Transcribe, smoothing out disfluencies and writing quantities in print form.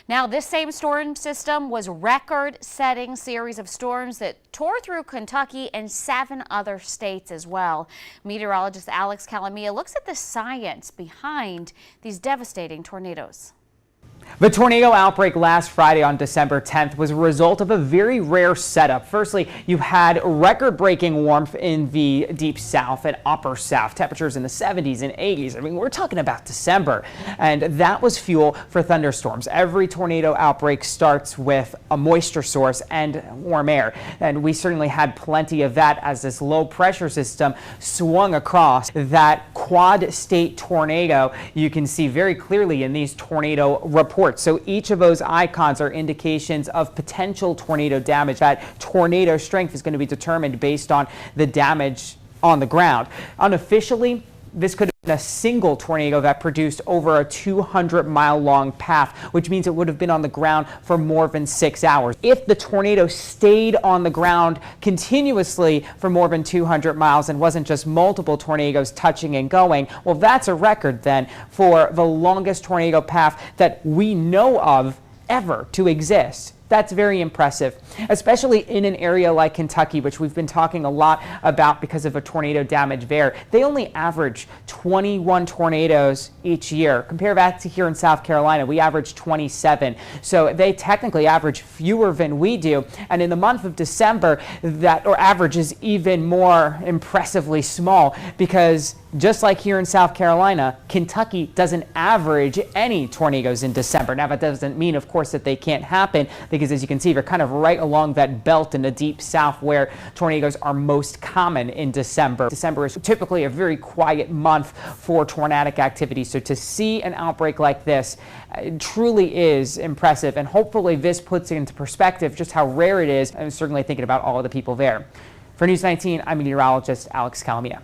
Now, this same storm system was record-setting series of storms that tore through Kentucky and 7 other states as well. Meteorologist Alex Calamia looks at the science behind these devastating tornadoes. The tornado outbreak last Friday on December 10th was a result of a very rare setup. Firstly, you had record-breaking warmth in the deep south and upper south, temperatures in the 70s and 80s. I mean, we're talking about December, and that was fuel for thunderstorms. Every tornado outbreak starts with a moisture source and warm air, and we certainly had plenty of that as this low pressure system swung across. That quad state tornado you can see very clearly in these tornado reports. So each of those icons are indications of potential tornado damage. That tornado strength is going to be determined based on the damage on the ground. Unofficially, this could have been a single tornado that produced over a 200-mile-long path, which means it would have been on the ground for more than 6 hours. If the tornado stayed on the ground continuously for more than 200 miles and wasn't just multiple tornadoes touching and going, well, that's a record then for the longest tornado path that we know of ever to exist. That's very impressive, especially in an area like Kentucky, which we've been talking a lot about because of a tornado damage there. They only average 21 tornadoes each year. Compare that to here in South Carolina, we average 27. So they technically average fewer than we do. And in the month of December, that average is even more impressively small because just like here in South Carolina, Kentucky doesn't average any tornadoes in December. Now, that doesn't mean, of course, that they can't happen because, as you can see, they're kind of right along that belt in the deep south where tornadoes are most common in December. December is typically a very quiet month for tornadic activity. So to see an outbreak like this truly is impressive. And hopefully this puts it into perspective just how rare it is. I'm certainly thinking about all of the people there. For News 19, I'm meteorologist Alex Calamia.